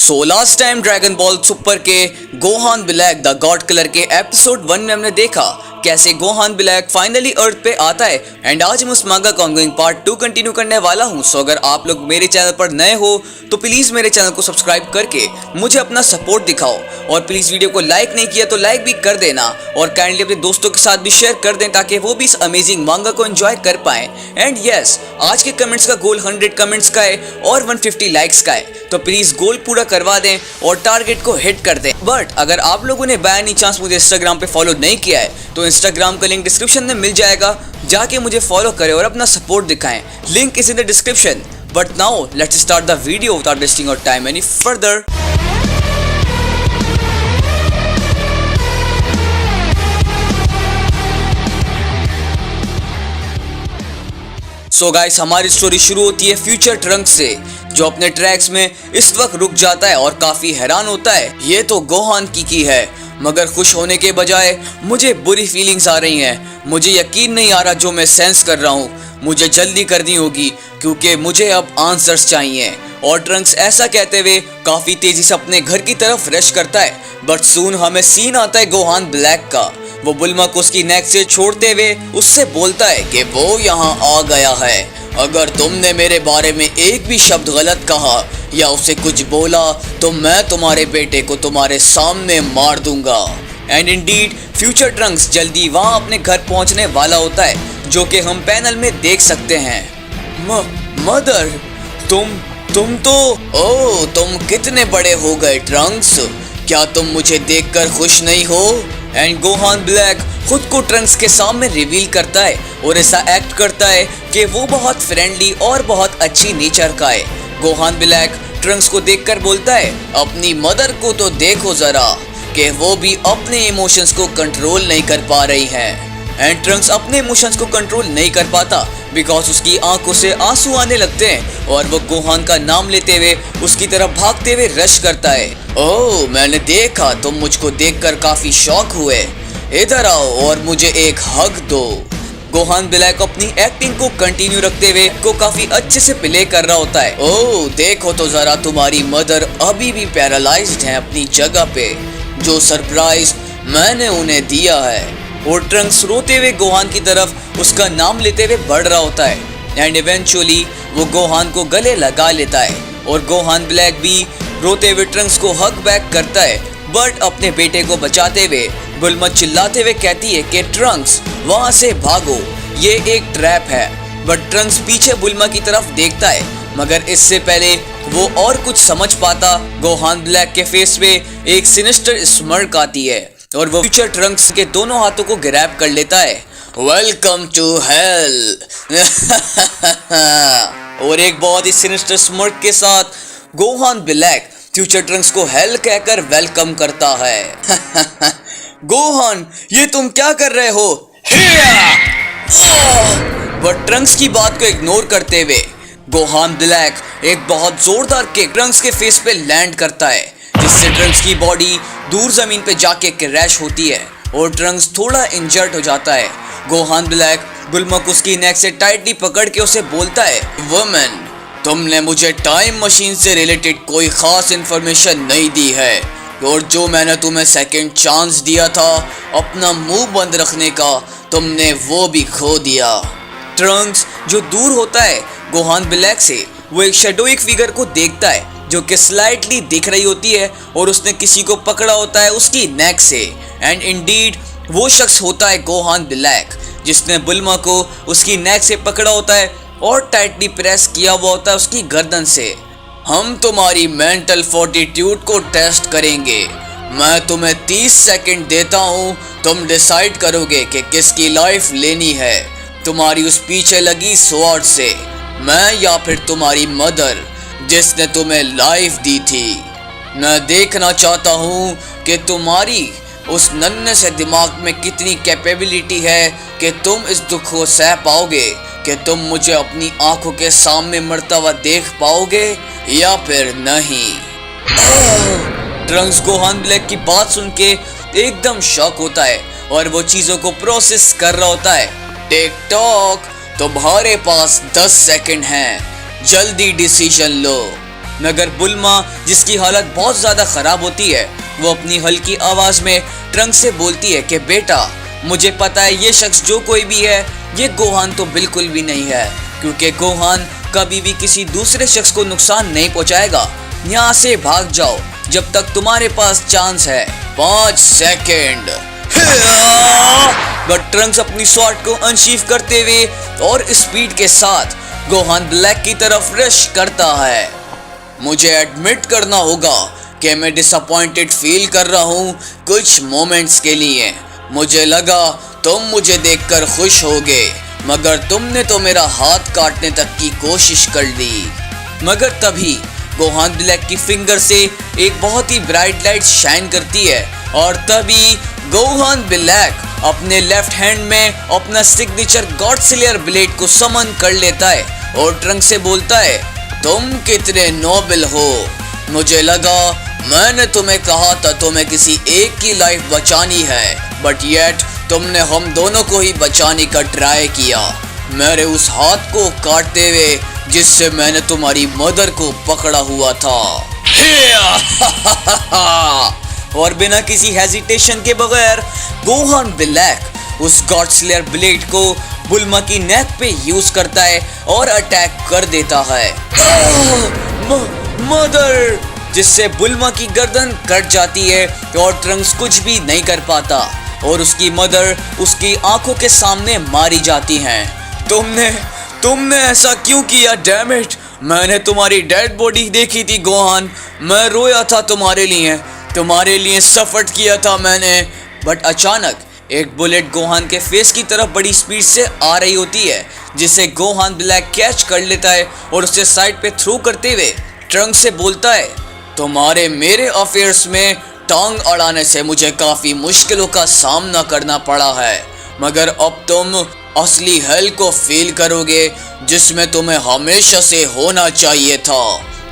सो last time Dragon Ball Super के Gohan Black the God colour के episode 1 में हमने देखा कैसे गोहान ब्लैक फाइनली अर्थ पे आता है एंड आज मैं उस मांगा का ऑनगोइंग पार्ट 2 कंटिन्यू करने वाला हूं। सो अगर आप लोग मेरे चैनल पर नए हो तो प्लीज मेरे चैनल को सब्सक्राइब करके मुझे अपना सपोर्ट दिखाओ और प्लीज वीडियो को लाइक नहीं किया तो लाइक भी कर देना और काइंडली अपने दोस्तों के साथ भी शेयर कर दें ताकि वो भी इस अमेजिंग मांगा को एंजॉय कर पाए। एंड यस, आज के कमेंट्स का गोल 100 कमेंट्स का है और 150 लाइक्स का है, तो प्लीज गोल पूरा करवा दें और टारगेट को हिट कर दें। बट अगर आप लोगों ने बाय एनी चांस मुझे इंस्टाग्राम पे फॉलो नहीं किया है तो इंस्टाग्राम का लिंक डिस्क्रिप्शन में मिल जाएगा, जाके मुझे फॉलो करें और अपना सपोर्ट दिखाएं। Link is in the description. But now let's start the video without wasting our time any further. So guys, हमारी स्टोरी शुरू होती है फ्यूचर ट्रंक से, जो अपने ट्रैक्स में इस वक्त रुक जाता है और काफी हैरान होता है। ये तो गोहान की है, मगर खुश होने के बजाय मुझे बुरी फीलिंग्स आ रही हैं। मुझे यकीन नहीं आ रहा जो मैं सेंस कर रहा हूँ। मुझे जल्दी करनी होगी क्योंकि मुझे अब आंसर्स चाहिए। और ट्रंक्स ऐसा कहते हुए काफी तेजी से अपने घर की तरफ रश करता है। बट सून हमें सीन आता है गोहान ब्लैक का। वो बुल्मा को उसकी नेक से छोड़ते हुए उससे बोलता है कि वो यहाँ आ गया है। अगर तुमने मेरे बारे में एक भी शब्द गलत कहा या उसे कुछ बोला तो मैं तुम्हारे बेटे को तुम्हारे सामने मार दूंगा। एंड इंडीड फ्यूचर ट्रंक्स जल्दी वहाँ अपने घर पहुँचने वाला होता है, जो कि हम पैनल में देख सकते हैं। मदर, तुम तो ओह, तुम कितने बड़े हो गए ट्रंक्स। क्या तुम मुझे देखकर खुश नहीं हो? एंड गोहान ब्लैक खुद को ट्रंक्स के सामने रिवील करता है और ऐसा एक्ट करता है कि वो बहुत फ्रेंडली और बहुत अच्छी नेचर का है। गोहान ब्लैक ट्रंक्स को देखकर बोलता है, अपनी मदर को तो देखो जरा कि वो भी अपने इमोशंस को कंट्रोल नहीं कर पा रही हैं। एंड ट्रंक्स अपने इमोशंस को कंट्रोल नहीं कर पाता बिकॉज उसकी आंखों से आंसू आने लगते हैं और वो गोहान का नाम लेते हुए उसकी तरफ भागते हुए रश करता है। ओह, मैंने देखा तुम मुझको देखकर काफी शॉक हुए। इधर आओ और मुझे एक हग दो। गोहान ब्लैक अपनी एक्टिंग को कंटिन्यू रखते हुए को काफी अच्छे से प्ले कर रहा होता है। ओह, देखो तो जरा, तुम्हारी मदर अभी भी पैरालाइज्ड है अपनी जगह पे। जो सरप्राइज मैंने उन्हें दिया है। और ट्रंक्स रोते हुए गोहान की तरफ उसका नाम लेते हुए बढ़ रहा होता है। एंड इवेंचुअली वो गोहान को गले लगा लेता है और गोहान ब्लैक भी रोते हुए ट्रंक्स को हग बैक करता है। बट अपने बेटे को बचाते हुए बुल्मा चिल्लाते हुए कहती है कि ट्रंक्स वहां से भागो, ये एक ट्रैप है। बट ट्रंक्स पीछे बुल्मा की तरफ देखता है, मगर इससे पहले वो और कुछ समझ पाता, गोहान ब्लैक के फेस पे एक सिनिस्टर स्मर्क आती है और वो फ्यूचर ट्रंक्स के दोनों हाथों को ग्रैब कर लेता है। Welcome to hell. और एक बहुत ही सिनिस्टर स्मर्क के साथ गोहान ब्लैक फ्यूचर ट्रंक्स को हेल कहकर वेलकम करता है। गोहान, ये तुम क्या कर रहे हो? बट ट्रंक्स की बात को इग्नोर करते हुए गोहान ब्लैक एक बहुत जोरदार किक ट्रंक्स के फेस पे लैंड करता है, जिससे ट्रंक्स की बॉडी दूर जमीन पे जाके क्रैश होती है और ट्रंक्स थोड़ा इंजर्ड हो जाता है। गोहान ब्लैक बुल्मा को उसकी नेक से टाइटली पकड़ के उसे बोलता है, वुमेन, तुमने मुझे टाइम मशीन से रिलेटेड कोई खास इंफॉर्मेशन नहीं दी है और जो मैंने तुम्हें सेकंड चांस दिया था अपना मुंह बंद रखने का, तुमने वो भी खो दिया। ट्रंक्स जो दूर होता है गोहान ब्लैक से, वो एक शैडोइक फिगर को देखता है जो कि स्लाइटली दिख रही होती है और उसने किसी को पकड़ा होता है उसकी नेक से। एंड इंडीड वो शख्स होता है गोहान ब्लैक, जिसने बुल्मा को उसकी नेक से पकड़ा होता है और टाइटली प्रेस किया हुआ होता है उसकी गर्दन से। हम तुम्हारी मेंटल फोर्टिट्यूड को टेस्ट करेंगे। मैं तुम्हें 30 सेकंड देता हूँ, तुम डिसाइड करोगे कि किसकी लाइफ लेनी है, तुम्हारी उस पीछे लगी स्वॉर्ड से, मैं या फिर तुम्हारी मदर जिसने तुम्हें लाइफ दी थी। मैं देखना चाहता हूँ कि तुम्हारी उस नन्हे से दिमाग में कितनी कैपेबिलिटी है कि तुम इस दुख को सह पाओगे, कि तुम मुझे अपनी आंखों के सामने मरता हुआ देख पाओगे या फिर नहीं। ट्रंक्स गोहान ब्लैक की बात सुन के एकदम शॉक होता है और वो चीजों को प्रोसेस कर रहा होता है। टिक टॉक, तुम्हारे पास 10 सेकंड हैं, जल्दी डिसीजन लो। मगर बुल्मा, जिसकी हालत बहुत ज्यादा खराब होती है, वो अपनी हल्की आवाज में ट्रंक्स से बोलती है कि बेटा, मुझे पता है ये शख्स जो कोई भी है, ये गोहान तो बिल्कुल भी नहीं है, क्योंकि गोहान कभी भी किसी दूसरे शख्स को नुकसान नहीं पहुंचाएगा। यहाँ से भाग जाओ जब तक तुम्हारे पास चांस है। 5 सेकेंड। बट ट्रंक्स अपनी स्वॉर्ड को अनशीफ करते हुए और स्पीड के साथ गोहान ब्लैक की तरफ रश करता है। मुझे एडमिट करना होगा कि मैं डिसअपॉइंटेड फील कर रहा हूँ कुछ मोमेंट्स के लिए। मुझे लगा तुम मुझे देखकर खुश होगे, मगर तुमने तो मेरा हाथ काटने तक की कोशिश कर दी। मगर तभी गोहान ब्लैक की फिंगर से एक बहुत ही ब्राइट लाइट शाइन करती है और तभी गोहान ब्लैक अपने लेफ्ट हैंड में अपना सिग्नेचर गॉड स्लेयर ब्लेड को समन कर लेता है और ट्रंक से बोलता है, तुम कितने नोबल हो। मुझे लगा मैंने तुम्हें कहा था तुम्हें किसी एक की लाइफ बचानी है, बट येट तुमने हम दोनों को ही बचाने का ट्राई किया, मेरे उस हाथ को काटते हुए जिससे मैंने तुम्हारी मदर को पकड़ा हुआ था। और बिना किसी हेजिटेशन के बगैर गोहान ब्लैक उस गॉड स्लेयर ब्लेड को बुल्मा की नेक पे यूज करता है और अटैक कर देता है। मदर, जिससे बुल्मा की गर्दन कट जाती है और ट्रंक्स कुछ भी नहीं कर पाता और उसकी मदर उसकी आंखों के सामने मारी जाती हैं। तुमने ऐसा क्यों किया? डैम इट, मैंने तुम्हारी डेड बॉडी देखी थी गोहान, मैं रोया था तुम्हारे लिए सफर किया था मैंने। बट अचानक एक बुलेट गोहान के फेस की तरफ बड़ी स्पीड से आ रही होती है, जिसे गोहान ब्लैक कैच कर लेता है और उसे साइड पे थ्रो करते हुए ट्रंक से बोलता है, तुम्हारे मेरे अफेयर्स में टांग अड़ाने से मुझे काफी मुश्किलों का सामना करना पड़ा है, मगर अब तुम असली हेल को फील करोगे जिसमें तुम्हें हमेशा से होना चाहिए था।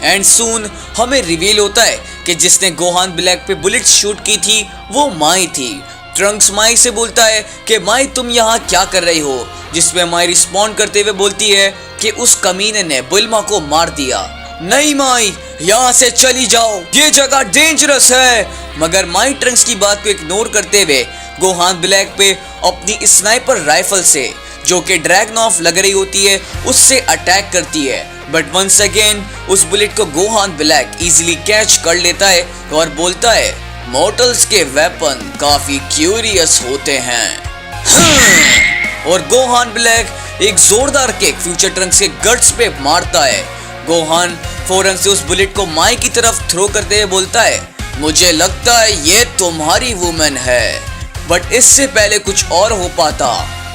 एंड सून हमें रिवील होता है कि जिसने गोहान ब्लैक पे बुलेट शूट की थी वो माई थी। ट्रंक्स माई से बोलता है कि माई तुम यहाँ क्या कर रही हो, जिसपे माई रिस्पॉन्ड करते हुए बोलती है कि उस कमीने ने बुल्मा को मार दिया। नहीं माई, यहाँ से चली जाओ, ये जगह डेंजरस है। मगर माई ट्रंक्स की बात को इग्नोर करते हुए गोहान ब्लैक पे अपनी स्नाइपर राइफल से, जो कि ड्रैगन ऑफ लग रही होती है, उससे अटैक करती है। बट वंस अगेन उस बुलेट को गोहान ब्लैक इजीली कैच कर लेता है और बोलता है, मॉर्टल्स के वेपन काफी क्यूरियस होते हैं। और गोहान ब्लैक एक जोरदार किक फ्यूचर ट्रंक्स के गट्स पे मारता है। गोहान फौरन से उस बुलेट को माई की तरफ थ्रो करते हुए बोलता है, मुझे लगता है ये तुम्हारी वुमेन है। बट इससे पहले कुछ और हो पाता,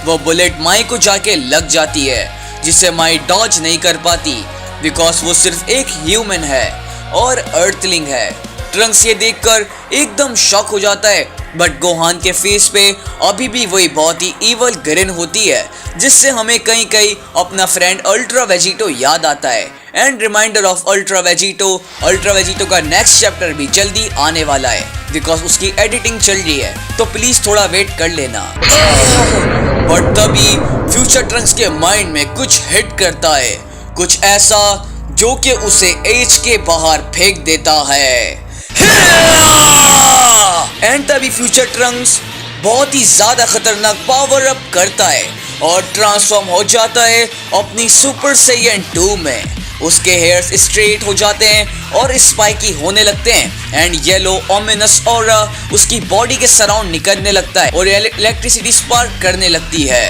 वो बुलेट माई को जाके लग जाती है, जिसे माई डॉज नहीं कर पाती बिकॉज वो सिर्फ एक ह्यूमन है और अर्थलिंग है। ट्रंक्स ये देखकर एकदम शॉक हो जाता है, बट गोहान के फेस पे अभी भी वही बहुत ही इवल ग्रिन होती है, जिससे हमें कहीं कहीं अपना फ्रेंड अल्ट्रा वेजिटो याद आता है। And reminder of Ultra Vegito का नेक्स्ट चैप्टर भी जल्दी आने वाला है बिकॉज उसकी एडिटिंग चल रही है, तो प्लीज थोड़ा वेट कर लेना। बट तभी फ्यूचर ट्रंक्स के माइंड में कुछ हिट करता है, कुछ ऐसा जो कि उसे एज के बाहर फेंक देता है। एंड तभी फ्यूचर ट्रंक्स बहुत ही ज्यादा खतरनाक पावर अप करता है और ट्रांसफॉर्म हो जाता है अपनी सुपर सैयन 2 में। उसके हेयर्स स्ट्रेट हो जाते हैं और स्पाइकी होने लगते हैं एंड येलो ओमिनस ऑरा उसकी बॉडी के सराउंड निकलने लगता है और इलेक्ट्रिसिटी स्पार्क करने लगती है।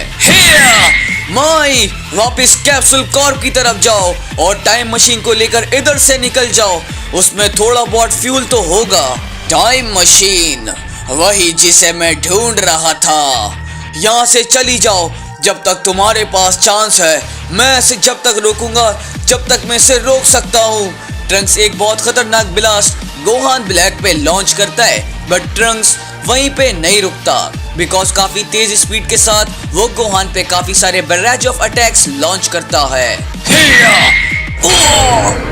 माई, वापस कैप्सूल कॉर्प की तरफ जाओ और टाइम मशीन को लेकर इधर से निकल जाओ, उसमें थोड़ा बहुत फ्यूल तो होगा। टाइम मशीन, वही जिसे मैं ढूंढ रहा था। यहाँ से चली जाओ जब तक तुम्हारे पास चांस है, मैं इसे जब तक रोकूंगा जब तक मैं इसे रोक सकता हूँ। ट्रंक्स एक बहुत खतरनाक ब्लास्ट गोहान ब्लैक पे लॉन्च करता है, बट ट्रंक्स वहीं पे नहीं रुकता बिकॉज काफी तेज स्पीड के साथ वो गोहान पे काफी सारे बैरेज ऑफ अटैक्स लॉन्च करता है।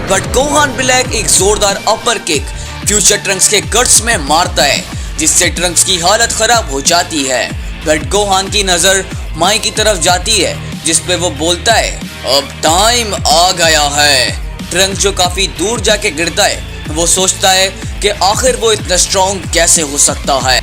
बट गोहान ब्लैक एक जोरदार अपर किक फ्यूचर ट्रंक्स के गट्स में मारता है, जिससे ट्रंक्स की हालत खराब हो जाती है। बट गोहान की नजर माई की तरफ जाती है, जिसपे वो बोलता है, अब टाइम आ गया है, ट्रंक्स जो काफी दूर जाके गिरता है वो सोचता है कि आखिर वो इतना स्ट्रॉन्ग कैसे हो सकता है।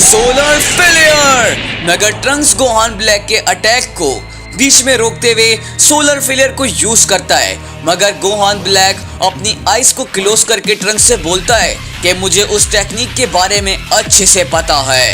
Solar failure. मगर ट्रंक्स गोहान ब्लैक के अटैक को बीच में रोकते हुए सोलर फेलियर को यूज करता है, मगर गोहान ब्लैक अपनी आइज को क्लोज करके ट्रंक्स से बोलता है कि मुझे उस टेक्निक के बारे में अच्छे से पता है।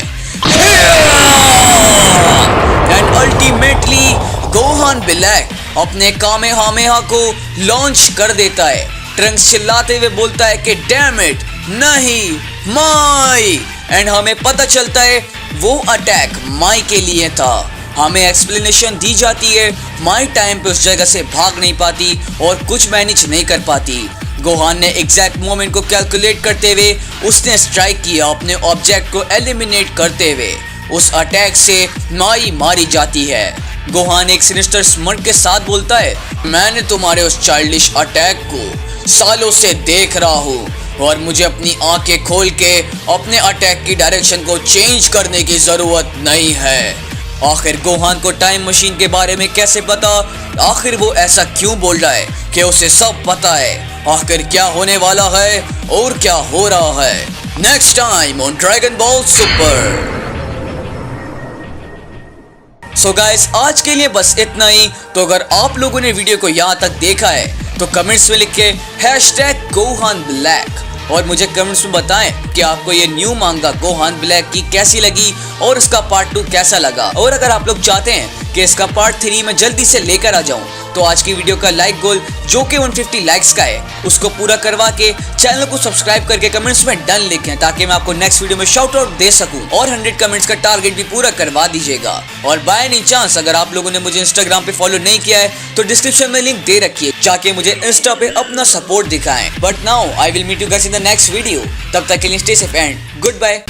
एंड अल्टीमेटली गोहान ब्लैक अपने कामेहामेहा को लॉन्च कर देता है। ट्रंक्स चिल्लाते हुए बोलता है कि डैम इट, नहीं माई। एंड हमें पता चलता है वो अटैक माई के लिए था। हमें एक्सप्लेनेशन दी जाती है माई टाइम पे उस जगह से भाग नहीं पाती और कुछ मैनेज नहीं कर पाती। गोहान ने एग्जैक्ट मोमेंट को कैलकुलेट करते हुए उसने स्ट्राइक किया अपने ऑब्जेक्ट को एलिमिनेट करते हुए। उस अटैक से माई मारी जाती है। गोहान एक सिनिस्टर स्मर्ट के साथ बोलता है, मैंने तुम्हारे उस चाइल्डिश अटैक को सालों से देख रहा हूँ और मुझे अपनी आंखें खोल के अपने अटैक की डायरेक्शन को चेंज करने की जरूरत नहीं है। आखिर गोहान को टाइम मशीन के बारे में कैसे पता? आखिर वो ऐसा क्यों बोल रहा है कि उसे सब पता है? आखिर क्या होने वाला है और क्या हो रहा है? Next time on dragon Ball super. So guys, आज के लिए बस इतना ही। तो अगर आप लोगों ने वीडियो को यहाँ तक देखा है तो कमेंट्स में लिख के #GohanBlack और मुझे कमेंट्स में बताएं कि आपको ये न्यू मांगा गोहान ब्लैक की कैसी लगी और इसका पार्ट 2 कैसा लगा। और अगर आप लोग चाहते हैं कि इसका पार्ट 3 मैं जल्दी से लेकर आ जाऊं तो आज की वीडियो का लाइक गोल जो कि 150 लाइक्स का है उसको पूरा करवा के चैनल को सब्सक्राइब करके कमेंट्स में डन लिखें ताकि मैं आपको नेक्स्ट वीडियो में शाउट आउट दे सकूं। और 100 कमेंट्स का टारगेट भी पूरा करवा दीजिएगा। और बाय एनी चांस अगर आप लोगों ने मुझे इंस्टाग्राम पे फॉलो नहीं किया है तो डिस्क्रिप्शन में लिंक दे रखिए जाके मुझे इंस्टा पे अपना सपोर्ट दिखाएं। But now I will meet you guys in the next video. तब तक के लिए stay safe and good bye.